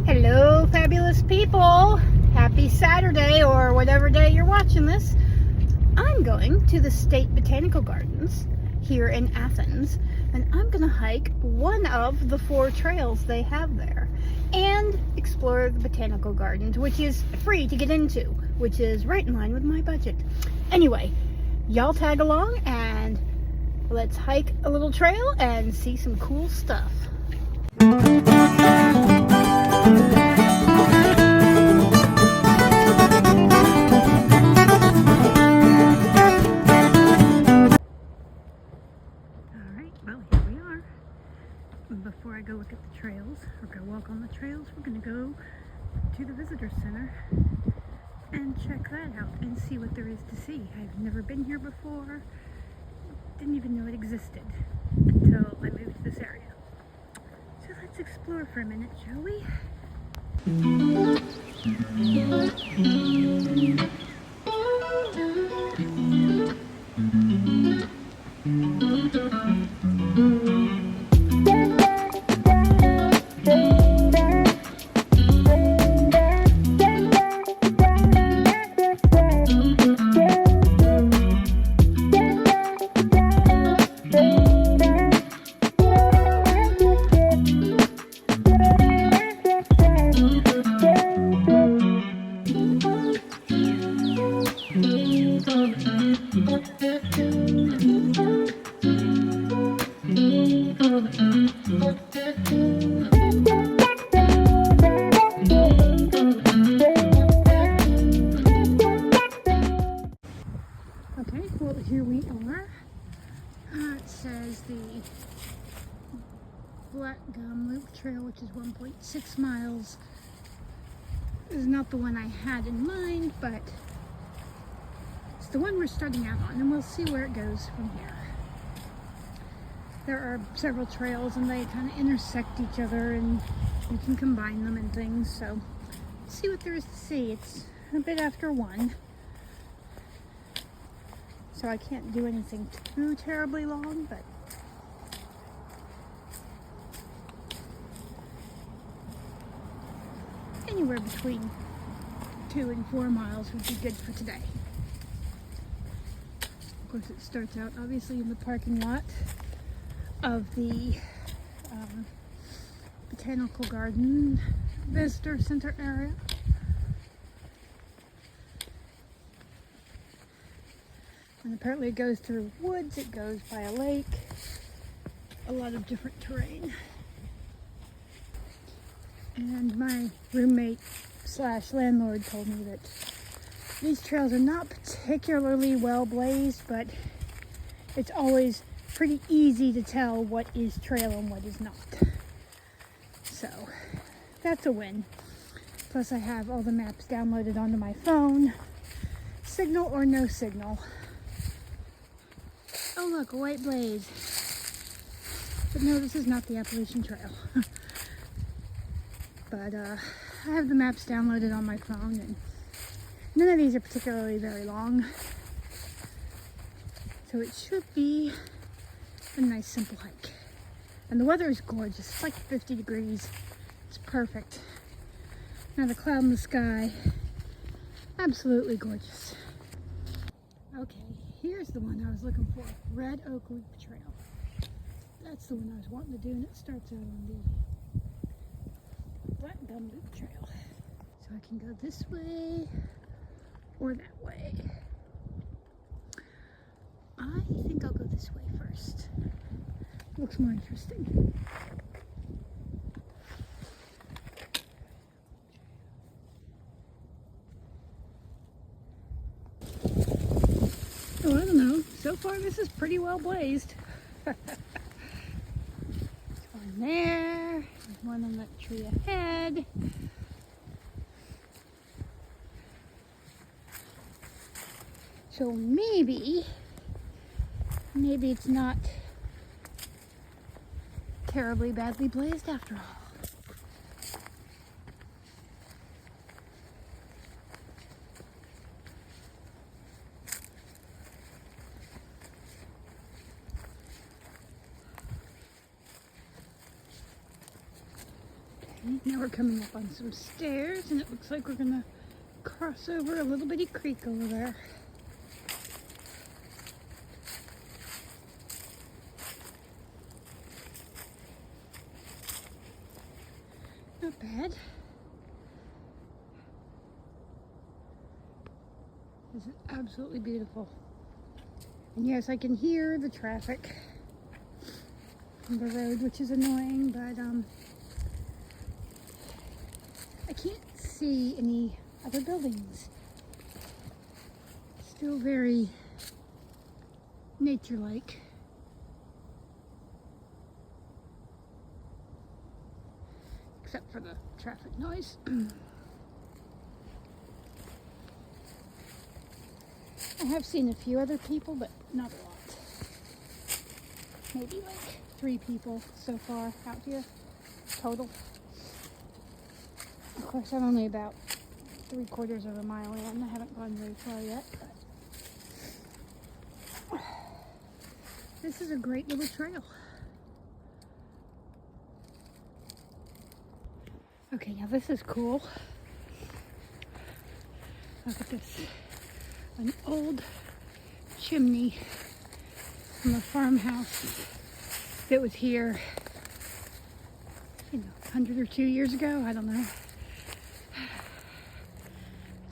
Hello, fabulous people. Happy Saturday, or whatever day you're watching this. I'm going to the State Botanical Gardens here in Athens, and I'm going to hike one of the 4 trails they have there and explore the Botanical Gardens, which is free to get into, which is right in line with my budget. Anyway, y'all tag along and let's hike a little trail and see some cool stuff. Before I go look at the trails, or go walk on the trails, we're going to go to the visitor center and check that out and see what there is to see. I've never been here before, didn't even know it existed until I moved to this area. So let's explore for a minute, shall we? Okay, well, here we are. It says the Black Gum Loop Trail, which is 1.6 miles. This is not the one I had in mind, but it's the one we're starting out on, and we'll see where it goes from here. There are several trails, and they kind of intersect each other, and you can combine them and things, so let's see what there is to see. It's a bit after 1. So I can't do anything too terribly long, but anywhere between 2 and 4 miles would be good for today. Of course, it starts out obviously in the parking lot of the Botanical Garden Visitor Center area. And apparently it goes through woods, it goes by a lake, a lot of different terrain. And my roommate slash landlord told me that these trails are not particularly well blazed, but it's always pretty easy to tell what is trail and what is not. So that's a win. Plus I have all the maps downloaded onto my phone, signal or no signal. Oh look, a white blaze. But no, this is not the Appalachian Trail. But I have the maps downloaded on my phone, and none of these are particularly very long. So it should be a nice simple hike. And the weather is gorgeous. It's like 50 degrees. It's perfect. Now the cloud in the sky. Absolutely gorgeous. Okay. Here's the one I was looking for, Red Oak Loop Trail. That's the one I was wanting to do, and it starts out on the Black Gum Loop Trail. So I can go this way or that way. I think I'll go this way first. Looks more interesting. Oh, I don't know. So far, this is pretty well blazed. There's one there. There's one on that tree ahead. So maybe it's not terribly badly blazed after all. Okay. Now we're coming up on some stairs, and it looks like we're gonna cross over a little bitty creek over there. Not bad. This is absolutely beautiful. And yes, I can hear the traffic from the road, which is annoying, but I can't see any other buildings. Still very nature-like. Except for the traffic noise. I have seen a few other people, but not a lot. Maybe like 3 people so far out here, total. Of course, I'm only about 3/4 of a mile in. I haven't gone very far yet, but this is a great little trail. Okay, now this is cool. Look at this. An old chimney from a farmhouse that was here, 100 or 2 years ago. I don't know.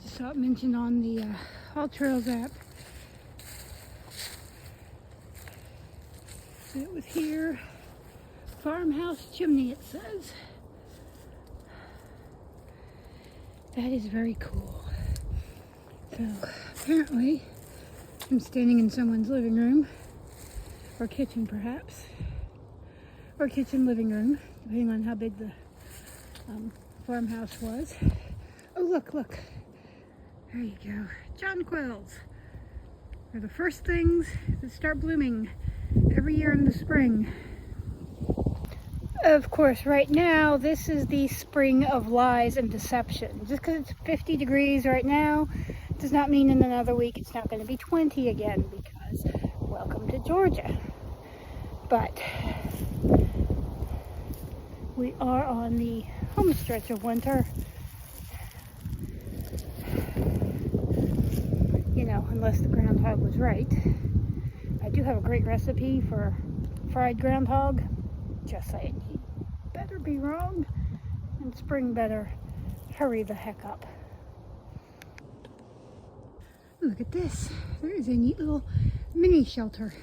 Just saw it mentioned on the All Trails app. It was here. Farmhouse chimney, it says. That is very cool. So apparently I'm standing in someone's living room, or kitchen perhaps, or kitchen living room, depending on how big the farmhouse was. Oh, look. There you go. Jonquils are the first things that start blooming every year in the spring. Of course, right now, this is the spring of lies and deception. Just because it's 50 degrees right now does not mean in another week it's not going to be 20 again, because welcome to Georgia. But we are on the home stretch of winter. Unless the groundhog was right. I do have a great recipe for fried groundhog. Just saying, he better be wrong, and spring better hurry the heck up. Look at this. There is a neat little mini shelter.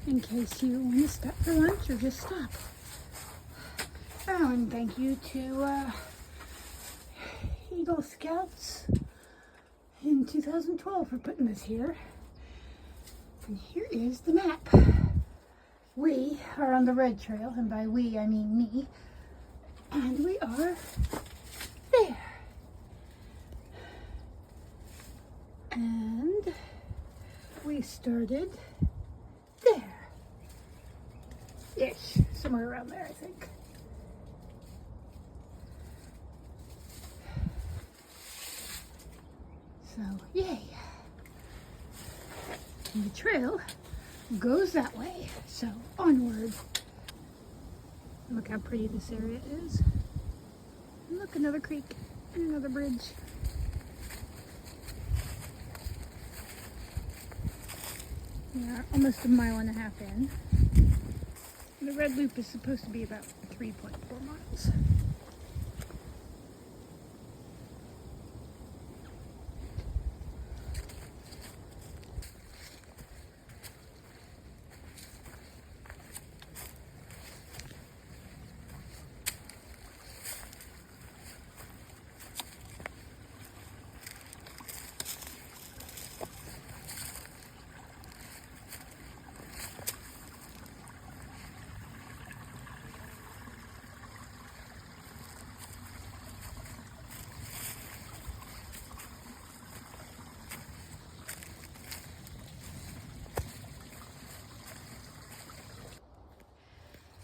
In case you want to stop for lunch or just stop. Oh, and thank you to Eagle Scouts in 2012 for putting this here. And here is the map. We are on the red trail, and by we I mean me, and we are there. And we started there. Ish, somewhere around there, I think. So, yay. And the trail goes that way, so onward. Look how pretty this area is. And look, another creek and another bridge. We are almost 1.5 miles in. The red loop is supposed to be about 3.4 miles.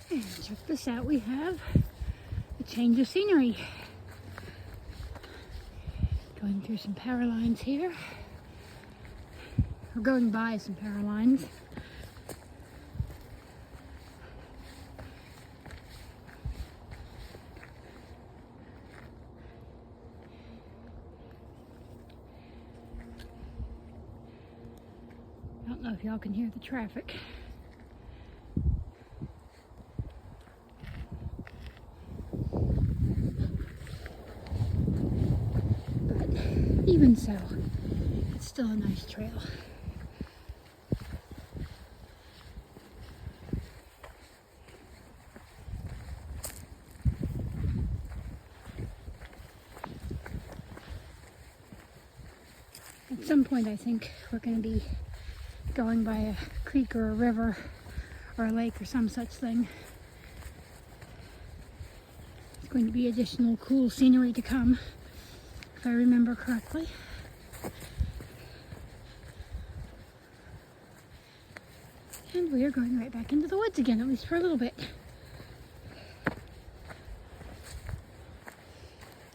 And check this out, we have a change of scenery. Going through some power lines here. We're going by some power lines. don't know if y'all can hear the traffic. But even so, it's still a nice trail. At some point, I think we're going to be going by a creek or a river or a lake or some such thing. There's going to be additional cool scenery to come, if I remember correctly. And we are going right back into the woods again, at least for a little bit.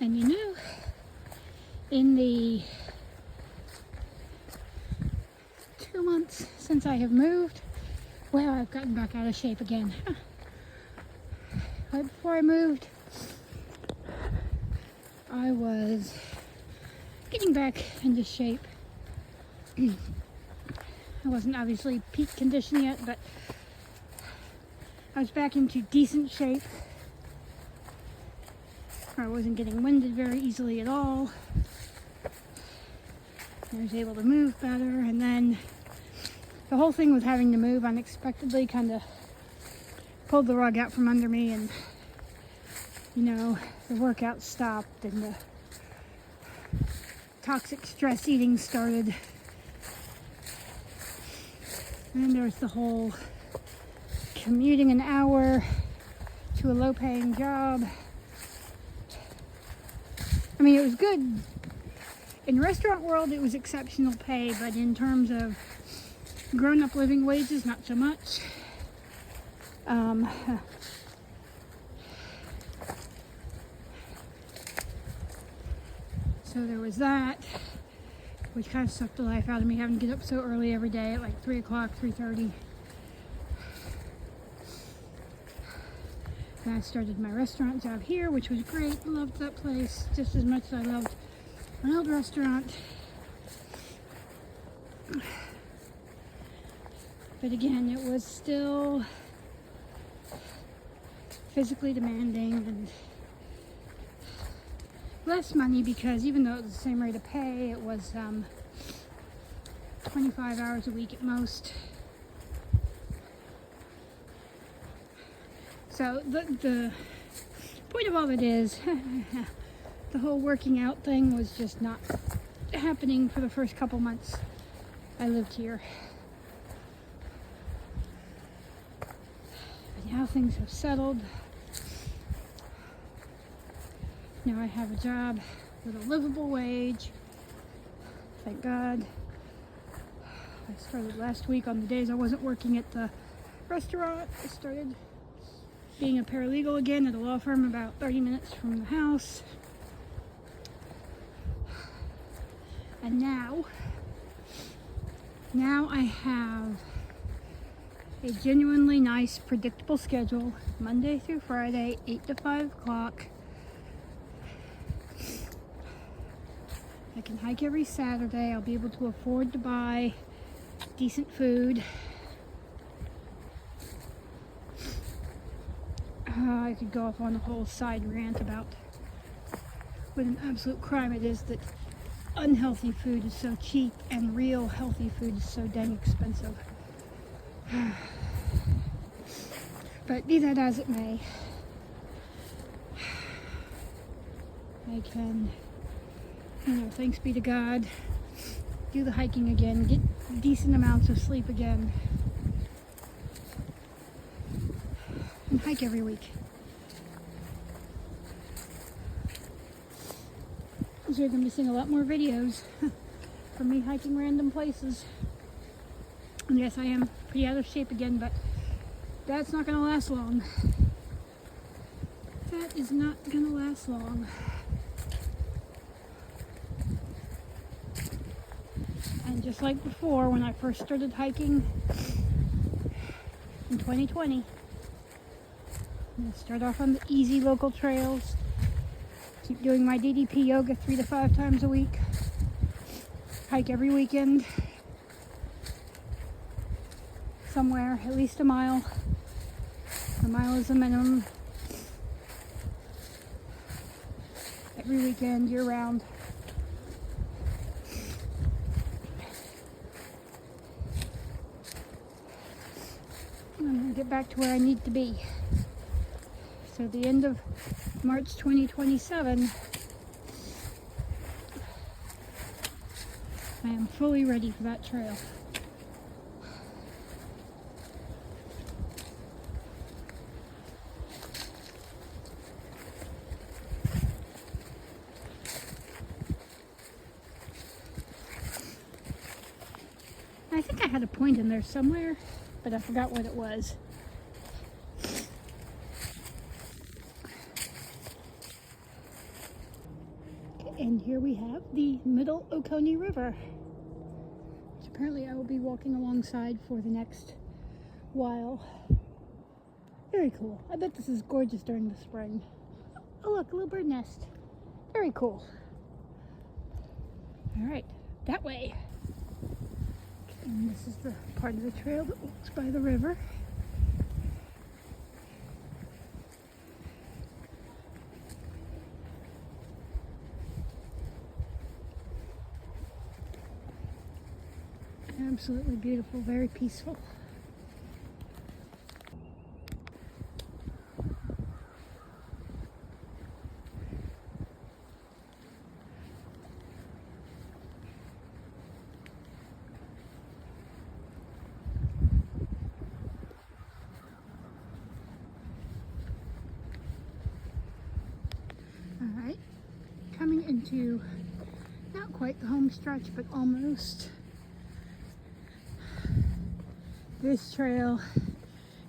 And you know, in the 2 months since I have moved, well, I've gotten back out of shape again. Right before I moved, I was getting back into shape. I wasn't obviously peak condition yet, but I was back into decent shape. I wasn't getting winded very easily at all. I was able to move better, and then the whole thing with having to move unexpectedly kind of pulled the rug out from under me, and you know, the workout stopped and the toxic stress eating started. And there's the whole commuting an hour to a low-paying job. I mean, it was good. In the restaurant world, it was exceptional pay, but in terms of grown-up living wages, not so much. So there was that, which kind of sucked the life out of me, having to get up so early every day at like 3 o'clock, 3:30. And I started my restaurant job here, which was great. I loved that place just as much as I loved my old restaurant. But again, it was still physically demanding and less money, because even though it was the same rate of pay, it was 25 hours a week at most. So the point of all of it is the whole working out thing was just not happening for the first couple months I lived here. But now things have settled. Now I have a job with a livable wage, thank God. I started last week on the days I wasn't working at the restaurant. I started being a paralegal again at a law firm about 30 minutes from the house. And now I have a genuinely nice, predictable schedule, Monday through Friday, 8 to 5 o'clock. I can hike every Saturday. I'll be able to afford to buy decent food. I could go off on a whole side rant about what an absolute crime it is that unhealthy food is so cheap and real healthy food is so dang expensive. But be that as it may, I can, you know, thanks be to God, do the hiking again, get decent amounts of sleep again, and hike every week. You're going to be seeing a lot more videos from me hiking random places. And yes, I am pretty out of shape again, but that's not going to last long. That is not going to last long. And just like before, when I first started hiking in 2020, I'm going to start off on the easy local trails. Keep doing my DDP yoga 3 to 5 times a week. Hike every weekend. somewhere, at least a mile. A mile is the minimum. Every weekend, year round. I'm going to get back to where I need to be. So the end of March 2027, I am fully ready for that trail. I think I had a point in there somewhere, but I forgot what it was. And here we have the Middle Oconee River, which apparently I will be walking alongside for the next while. Very cool. I bet this is gorgeous during the spring. Oh look, a little bird nest. Very cool. All right, that way. And this is the part of the trail that walks by the river. Absolutely beautiful, very peaceful. All right, coming into not quite the home stretch, but almost. This trail,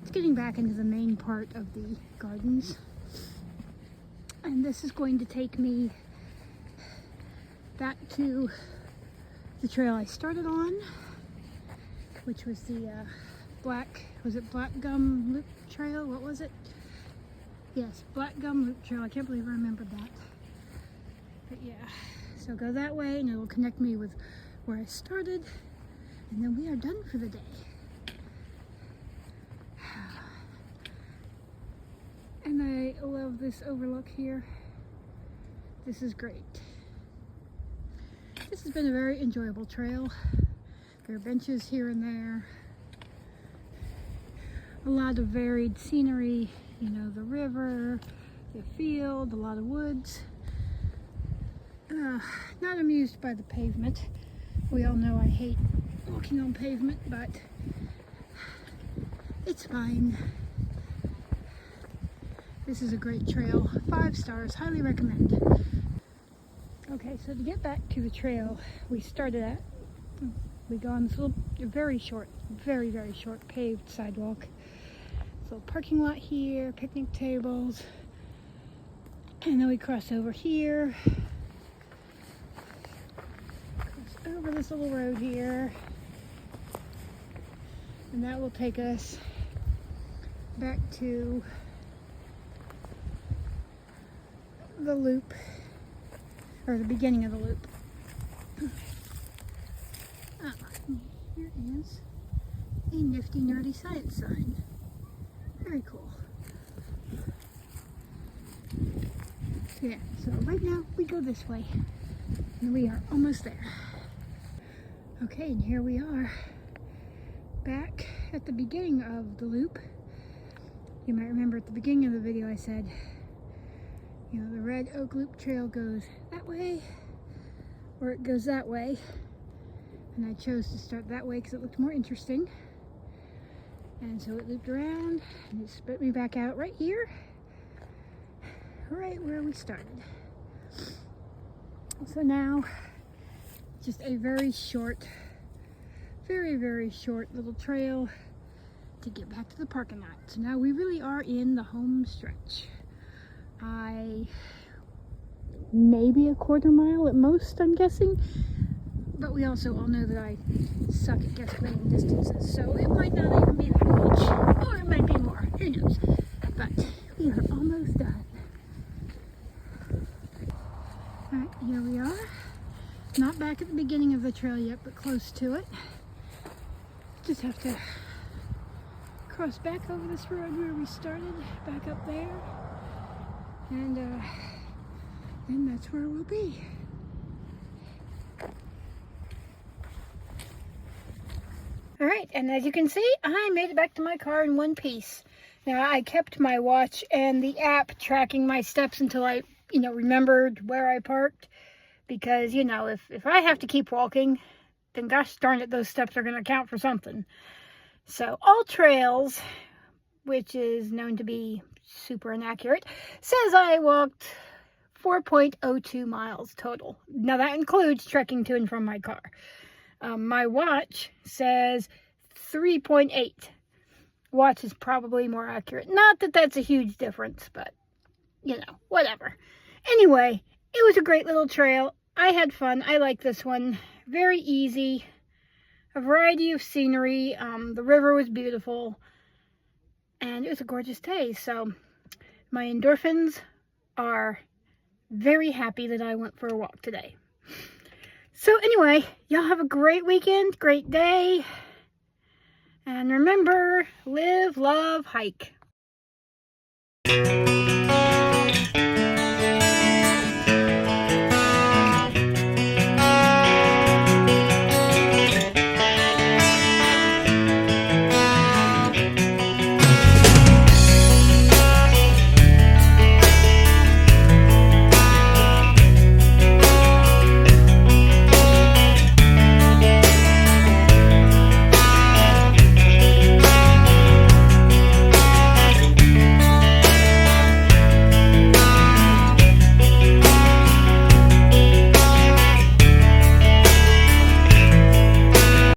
it's getting back into the main part of the gardens. And this is going to take me back to the trail I started on, which was the Black Gum Loop Trail? What was it? Yes, Black Gum Loop Trail. I can't believe I remembered that. But yeah, so go that way and it will connect me with where I started. And then we are done for the day. And I love this overlook here. This is great. This has been a very enjoyable trail. There are benches here and there. A lot of varied scenery, you know, the river, the field, a lot of woods. Not amused by the pavement. We all know I hate walking on pavement, but it's fine. This is a great trail. 5 stars, highly recommend. Okay, so to get back to the trail we started at, we go on this little, very short, very short paved sidewalk. This little parking lot here, picnic tables, and then we cross over here, cross over this little road here, and that will take us back to the loop, or the beginning of the loop. Here is a nifty nerdy science sign. Very cool. So yeah, so right now we go this way and we are almost there. Okay, and here we are back at the beginning of the loop. You might remember at the beginning of the video I said, you know, the Red Oak Loop Trail goes that way, or it goes that way. And I chose to start that way because it looked more interesting. And so it looped around and it spit me back out right here, right where we started. So now, just a very short, very short little trail to get back to the parking lot. So now we really are in the home stretch. Maybe a quarter mile at most, I'm guessing. But we also all know that I suck at guesstimating distances, so it might not even be that much, or it might be more, who knows. But we are almost done. Alright, here we are. Not back at the beginning of the trail yet, but close to it. Just have to cross back over this road where we started, back up there, and then that's where we'll be. All right, and as you can see, I made it back to my car in one piece. Now, I kept my watch and the app tracking my steps until I, remembered where I parked. Because, if I have to keep walking, then gosh darn it, those steps are going to count for something. So, All Trails, which is known to be super inaccurate, says I walked 4.02 miles total. Now, that includes trekking to and from my car. My watch says 3.8. Watch is probably more accurate. Not that that's a huge difference, but, whatever. Anyway, it was a great little trail. I had fun. I like this one. Very easy. A variety of scenery. The river was beautiful. And it was a gorgeous day. So, my endorphins are very happy that I went for a walk today. So anyway, y'all have a great weekend, great day, and remember, live, love, hike.